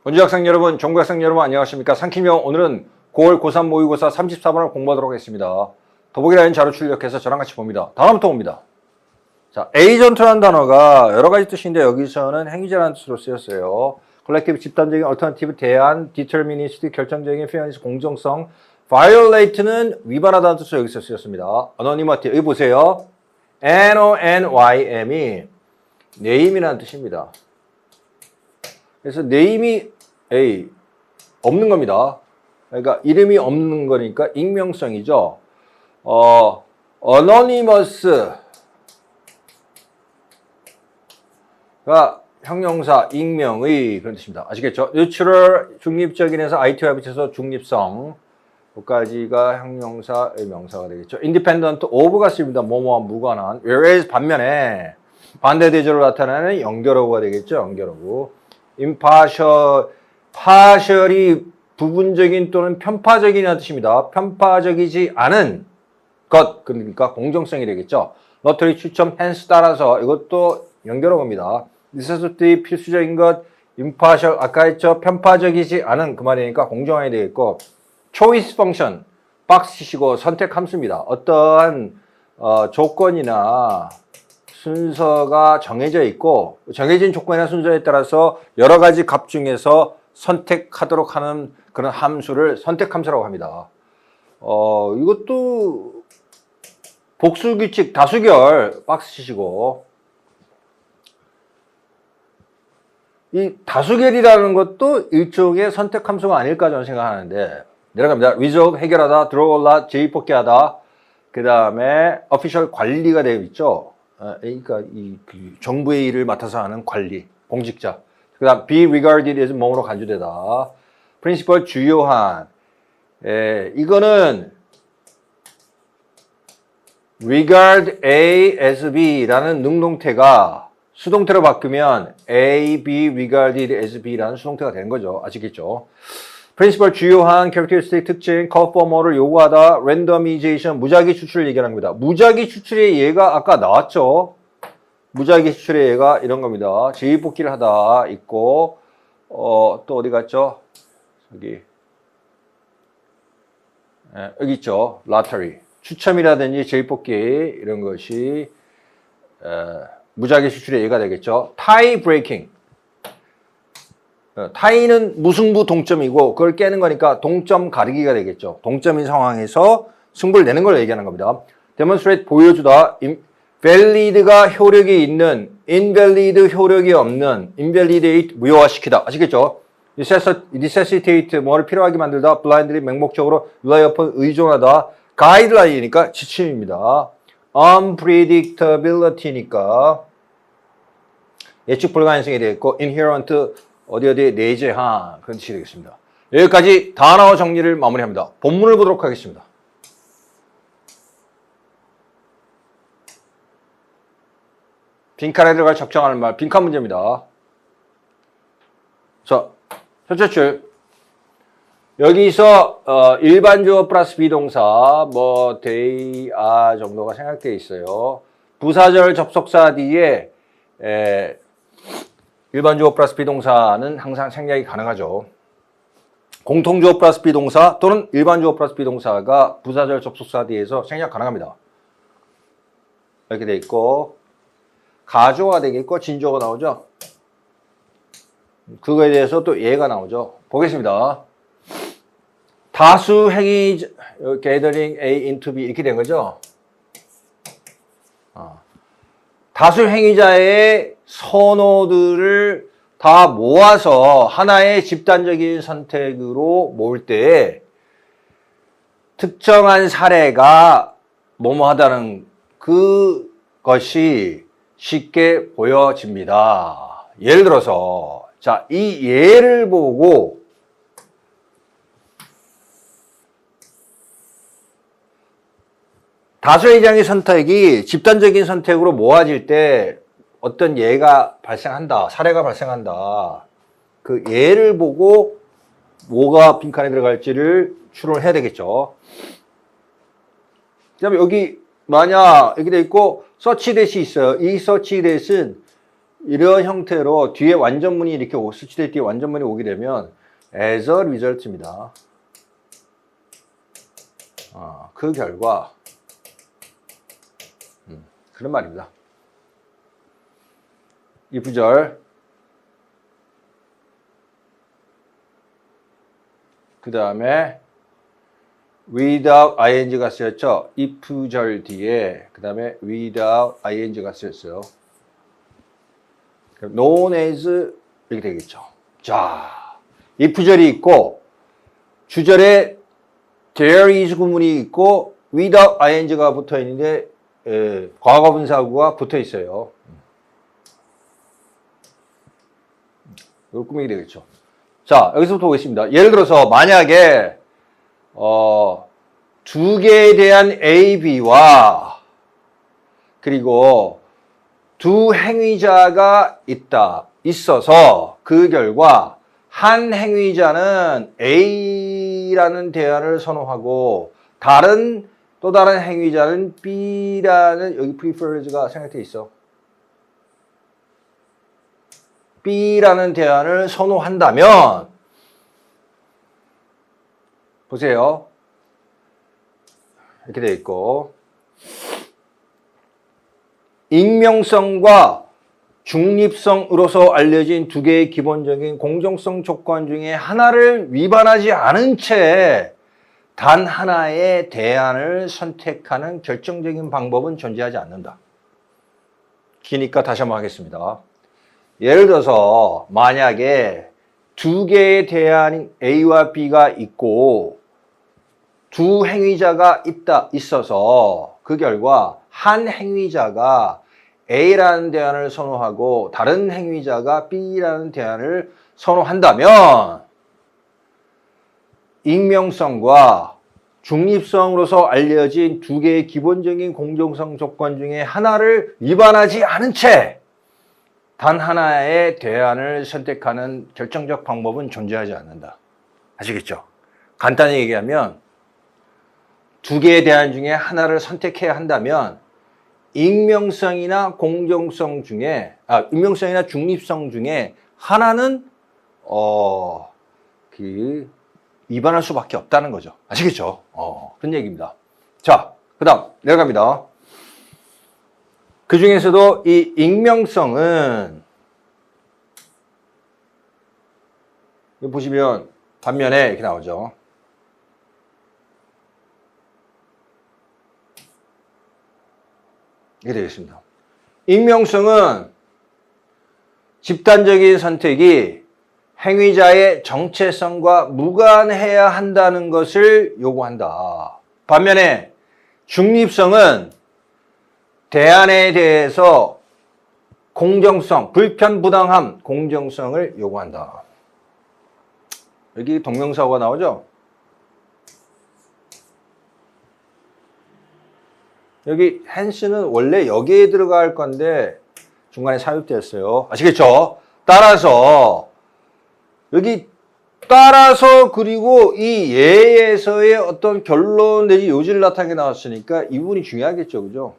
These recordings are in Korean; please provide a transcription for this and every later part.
원주 학생 여러분, 정부 학생 여러분 안녕하십니까? 상키명 오늘은 9월 고3 모의고사 34번을 공부하도록 하겠습니다. 더보기라인 자료 출력해서 저랑 같이 봅니다. 다음부터 봅니다. 자, 에이전트라는 단어가 여러 가지 뜻인데 여기서는 행위자라는 뜻으로 쓰였어요. 콜렉티브 집단적인 얼터너티브 대안, 디터미니스트 결정적인 페어니스 공정성, violate는 위반하다는 뜻으로 여기서 쓰였습니다. anonymity 여기 보세요. NONYM이 name이라는 뜻입니다. 그래서 name이 없는 겁니다. 그러니까 이름이 없는 거니까 익명성이죠. anonymous가 형용사 익명의 그런 뜻입니다. 아시겠죠? neutral 중립적인에서 IT와 붙여서 중립성 여기까지가 형용사의 명사가 되겠죠. independent of가 쓰입니다. 뭐뭐와 무관한. whereas 반면에 반대 대조를 나타내는 연결어구가 되겠죠. 연결어구. impartial, partial이 부분적인 또는 편파적이라는 뜻입니다. 편파적이지 않은 것, 그러니까 공정성이 되겠죠. 러터리 추첨 hence 따라서 이것도 연결어구입니다. necessity 필수적인 것, impartial 아까 했죠. 편파적이지 않은 그 말이니까 공정하게 되겠고 choice function 박스 치시고 선택 함수입니다. 어떠한 조건이나 순서가 정해져 있고 정해진 조건이나 순서에 따라서 여러 가지 값 중에서 선택하도록 하는 그런 함수를 선택함수라고 합니다. 이것도 복수규칙 다수결 박스 치시고 이 다수결이라는 것도 일종의 선택함수가 아닐까 저는 생각하는데 내려갑니다. resolve 해결하다, draw a lot 제의뽑기하다. 그 다음에 official 관리가 되어 있죠. 그러니까 그 정부의 일을 맡아서 하는 관리, 공직자. 그 다음 be regarded as 뭐로 간주되다. principle 주요한. 이거는 regard A as B라는 능동태가 수동태로 바꾸면 A, B, regarded as B라는 수동태가 되는 거죠. 아시겠죠? principle 주요한, characteristic 특징, call for more를 요구하다, randomization, 무작위 추출을 얘기하는 겁니다. 무작위 추출의 예가 아까 나왔죠? 무작위 추출의 예가 이런 겁니다. 제의뽑기를 하다 있고, 또 어디 갔죠? 여기 있죠. lottery. 추첨이라든지 제의뽑기, 이런 것이, 무작위 추출의 예가 되겠죠. tie breaking. 타이는 무승부 동점이고 그걸 깨는 거니까 동점 가리기가 되겠죠. 동점인 상황에서 승부를 내는 걸 얘기하는 겁니다. demonstrate 보여주다, valid가 효력이 있는, invalid 효력이 없는, invalidate 무효화시키다. 아시겠죠? necessitate 뭐를 필요하게 만들다, blindly 맹목적으로 rely upon 의존하다, guideline이니까 지침입니다. unpredictability니까 예측 불가능성이 되겠고 inherent 어디 내재한 그런 뜻이 되겠습니다. 여기까지 단어 정리를 마무리합니다. 본문을 보도록 하겠습니다. 빈칸에 들어갈 적정하는 말, 빈칸 문제입니다. 자, 첫째 줄. 여기서 일반 주어 플러스 비동사 뭐 they, are 정도가 생각되어 있어요. 부사절 접속사 뒤에 일반 주어 플러스 비동사는 항상 생략이 가능하죠. 공통 주어 플러스 비동사 또는 일반 주어 플러스 비동사가 부사절 접속사 뒤에서 생략 가능합니다. 이렇게 돼 있고 가조가 되겠고 진조가 나오죠. 그거에 대해서 또 예가 나오죠. 보겠습니다. 다수 행위 gathering A into B 이렇게 된 거죠. 다수 행위자의 선호들을 다 모아서 하나의 집단적인 선택으로 모을 때 특정한 사례가 뭐뭐하다는 그것이 쉽게 보여집니다. 예를 들어서 자, 이 예를 보고 다수의장의 선택이 집단적인 선택으로 모아질 때 어떤 예가 발생한다, 사례가 발생한다. 그 예를 보고 뭐가 빈칸에 들어갈지를 추론을 해야 되겠죠. 그 다음에 여기 만약 이렇게 돼 있고 서치 대시 있어요. 이 서치 대시는 이런 형태로 뒤에 완전문이 이렇게 수치될 뒤에 완전문이 오게 되면 as a result입니다. 그 결과 그런 말입니다. 이 구절 그 다음에 without ing가 쓰였죠. if절 뒤에 그 다음에 without ing가 쓰였어요. known as 이렇게 되겠죠. 자, if절이 있고 주절에 there is 구문이 있고 without ing가 붙어 있는데 과거분사구가 붙어 있어요. 이거 꾸미게 되겠죠. 자, 여기서부터 보겠습니다. 예를 들어서 만약에 두 개에 대한 A, B와 그리고 두 행위자가 있어서 그 결과 한 행위자는 A라는 대안을 선호하고 또 다른 행위자는 B라는 여기 preferred가 생략되어 있어. B라는 대안을 선호한다면 보세요. 이렇게 되어 있고 익명성과 중립성으로서 알려진 두 개의 기본적인 공정성 조건 중에 하나를 위반하지 않은 채 단 하나의 대안을 선택하는 결정적인 방법은 존재하지 않는다. 기니까 다시 한번 하겠습니다. 예를 들어서 만약에 두 개의 대안인 A와 B가 있고 두 행위자가 있어서 그 결과 한 행위자가 A라는 대안을 선호하고 다른 행위자가 B라는 대안을 선호한다면 익명성과 중립성으로서 알려진 두 개의 기본적인 공정성 조건 중에 하나를 위반하지 않은 채 단 하나의 대안을 선택하는 결정적 방법은 존재하지 않는다. 아시겠죠? 간단히 얘기하면 두 개의 대안 중에 하나를 선택해야 한다면 익명성이나 공정성 중에 익명성이나 중립성 중에 하나는 위반할 수밖에 없다는 거죠. 아시겠죠? 그런 얘기입니다. 자, 그 다음 내려갑니다. 그 중에서도 이 익명성은 여기 보시면 반면에 이렇게 나오죠. 이렇게 되겠습니다. 익명성은 집단적인 선택이 행위자의 정체성과 무관해야 한다는 것을 요구한다. 반면에 중립성은 대안에 대해서 공정성, 불편부당함, 공정성을 요구한다. 여기 동명사가 나오죠? 여기 hence 원래 여기에 들어갈 건데 중간에 삽입되었어요. 아시겠죠? 따라서 그리고 이 예에서의 어떤 결론 내지 요지를 나타내게 나왔으니까 이 부분이 중요하겠죠. 그죠?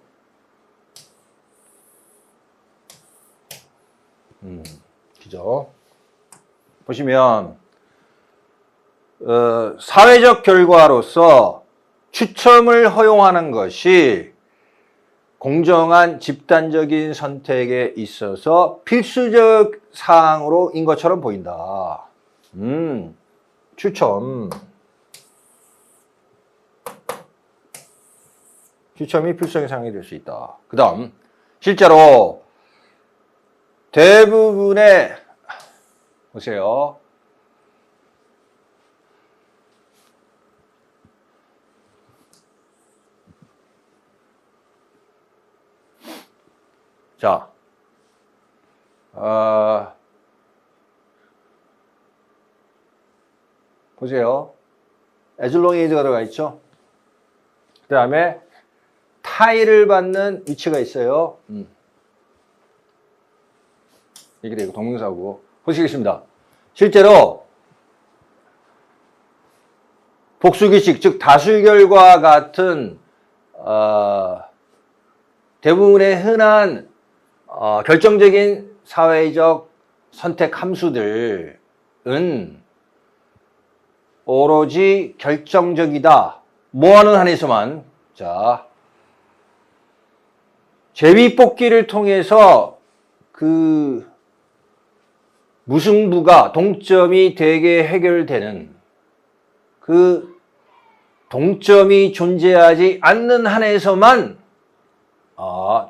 그죠? 보시면 사회적 결과로서 추첨을 허용하는 것이 공정한 집단적인 선택에 있어서 필수적 사항으로인 것처럼 보인다. 추첨이 필수적인 사항이 될 수 있다. 그 다음 실제로 대부분의 보세요. 자, 보세요. as long as가 들어가 있죠. 그 다음에 타일을 받는 위치가 있어요. 이게 되고 동명사고 보시겠습니다. 실제로 복수규칙, 즉 다수결과 같은 대부분의 흔한 결정적인 사회적 선택 함수들은 오로지 결정적이다. 뭐하는 한에서만. 자, 제비뽑기를 통해서 그 무승부가 동점이 되게 해결되는 그 동점이 존재하지 않는 한에서만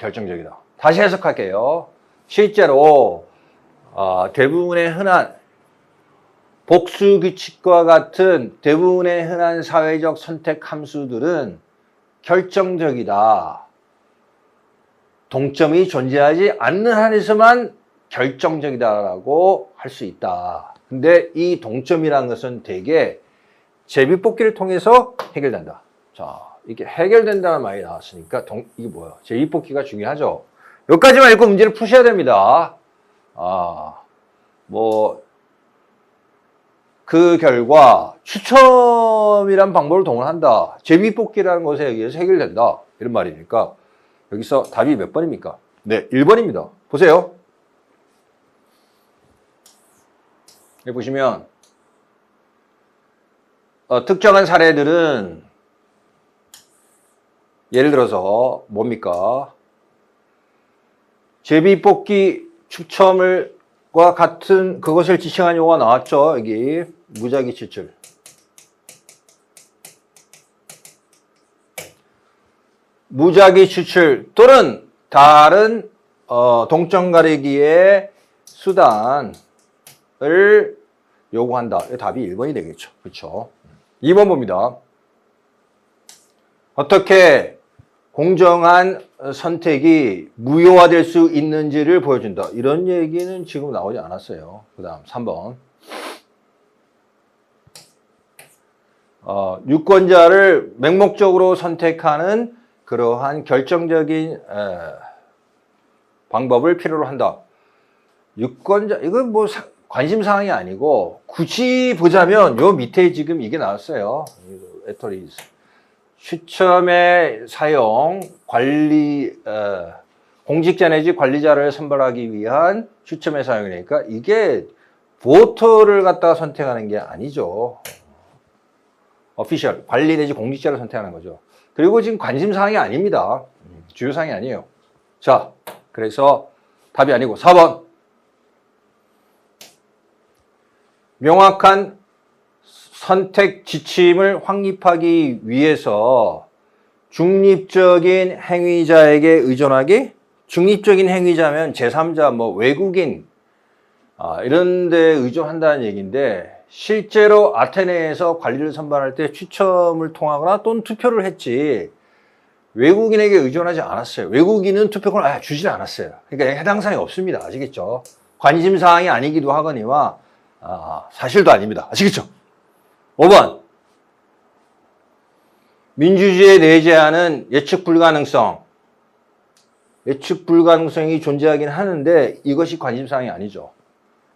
결정적이다. 다시 해석할게요. 실제로 대부분의 흔한 복수규칙과 같은 대부분의 흔한 사회적 선택 함수들은 결정적이다. 동점이 존재하지 않는 한에서만 결정적이다라고 할 수 있다. 근데 이 동점이라는 것은 대개 제비뽑기를 통해서 해결된다. 자, 이게 해결된다는 말이 나왔으니까 이게 뭐야? 제비뽑기가 중요하죠. 여기까지만 읽고 문제를 푸셔야 됩니다. 그 결과 추첨이란 방법을 동원한다. 제비뽑기라는 것에 의해서 해결된다. 이런 말이니까 여기서 답이 몇 번입니까? 네, 1번입니다. 보세요. 여기 보시면 특정한 사례들은 예를 들어서 뭡니까? 제비뽑기 추첨과 같은 그것을 지칭한 용어가 나왔죠. 여기 무작위 추출. 무작위 추출 또는 다른 동점 가리기의 수단을 요구한다. 답이 1번이 되겠죠. 그렇죠? 2번 봅니다. 어떻게 공정한 선택이 무효화될 수 있는지를 보여준다. 이런 얘기는 지금 나오지 않았어요. 그 다음 3번. 유권자를 맹목적으로 선택하는 그러한 결정적인 방법을 필요로 한다. 유권자, 이건 뭐 관심사항이 아니고 굳이 보자면 요 밑에 지금 이게 나왔어요. 에토리즈. 추첨의 사용, 관리, 공직자 내지 관리자를 선발하기 위한 추첨의 사용이니까 이게 보터를 갖다가 선택하는 게 아니죠. 어피셜, 관리 내지 공직자를 선택하는 거죠. 그리고 지금 관심사항이 아닙니다. 주요사항이 아니에요. 자, 그래서 답이 아니고 4번. 명확한 선택 지침을 확립하기 위해서 중립적인 행위자에게 의존하기? 중립적인 행위자면 제3자, 뭐 외국인 이런 데 의존한다는 얘기인데 실제로 아테네에서 관리를 선발할 때 추첨을 통하거나 또는 투표를 했지 외국인에게 의존하지 않았어요. 외국인은 투표권을 주질 않았어요. 그러니까 해당 사항이 없습니다. 아시겠죠? 관심사항이 아니기도 하거니와 사실도 아닙니다. 아시겠죠? 5번. 민주주의에 내재하는 예측 불가능성. 예측 불가능성이 존재하긴 하는데 이것이 관심사항이 아니죠.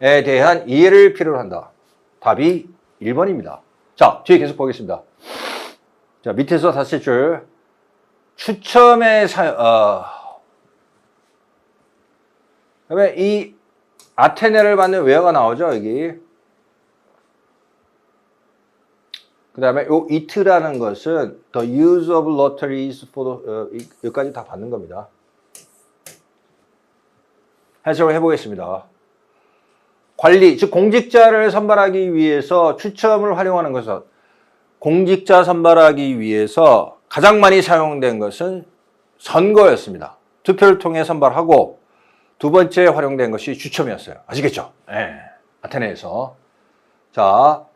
에 대한 이해를 필요로 한다. 답이 1번입니다. 자, 뒤에 계속 보겠습니다. 자, 밑에서 다시 줄. 추첨의 그다음에 이 아테네를 받는 웨어가 나오죠, 여기. 그 다음에 요 it라는 것은 the use of lotteries for 여기까지 다 받는 겁니다. 해석을 해보겠습니다. 관리, 즉 공직자를 선발하기 위해서 추첨을 활용하는 것은 공직자 선발하기 위해서 가장 많이 사용된 것은 선거였습니다. 투표를 통해 선발하고 두 번째 활용된 것이 추첨이었어요. 아시겠죠? 네. 아테네에서. 자,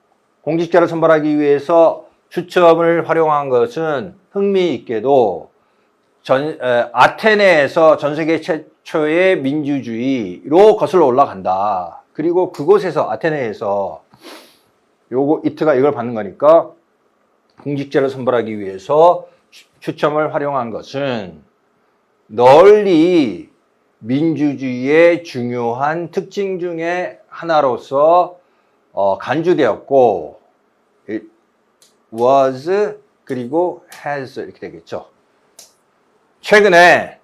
공직자를 선발하기 위해서 추첨을 활용한 것은 흥미있게도 아테네에서 전 세계 최초의 민주주의로 거슬러 올라간다. 그리고 그곳에서 아테네에서 요거 이트가 이걸 받는 거니까 공직자를 선발하기 위해서 추첨을 활용한 것은 널리 민주주의의 중요한 특징 중에 하나로서 간주되었고 it was 그리고 has 이렇게 되겠죠. 최근에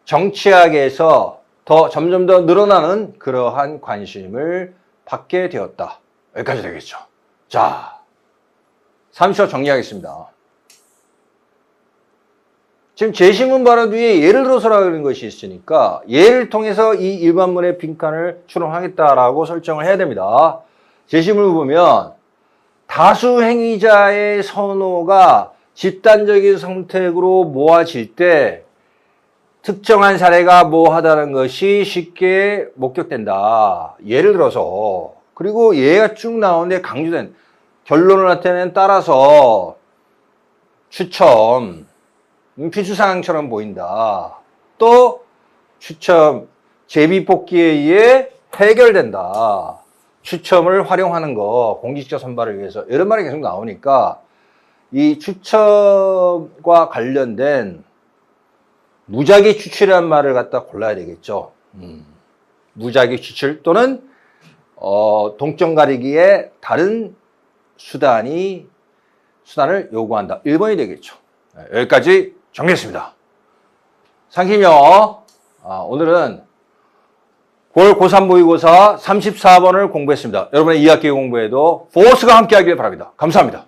정치학에서 점점 더 늘어나는 그러한 관심을 받게 되었다. 여기까지 되겠죠. 자, 30초 정리하겠습니다. 지금 제시문 발언 뒤에 예를 들어서라는 것이 있으니까 예를 통해서 이 일반문의 빈칸을 추론하겠다라고 설정을 해야 됩니다. 제시문을 보면 다수 행위자의 선호가 집단적인 선택으로 모아질 때 특정한 사례가 모호하다는 것이 쉽게 목격된다. 예를 들어서 그리고 예가 쭉 나오는데 강조된 결론을 나타내는 따라서 추첨 필수사항처럼 보인다. 또 추첨 제비뽑기에 의해 해결된다. 추첨을 활용하는 거 공직자 선발을 위해서 이런 말이 계속 나오니까 이 추첨과 관련된 무작위 추출이라는 말을 갖다 골라야 되겠죠. 무작위 추출 또는 동점 가리기에 다른 수단을 요구한다. 1번이 되겠죠. 여기까지 정리했습니다. 상식영어 오늘은 9월 고3 모의고사 34번을 공부했습니다. 여러분의 2학기 공부에도 포스가 함께 하길 바랍니다. 감사합니다.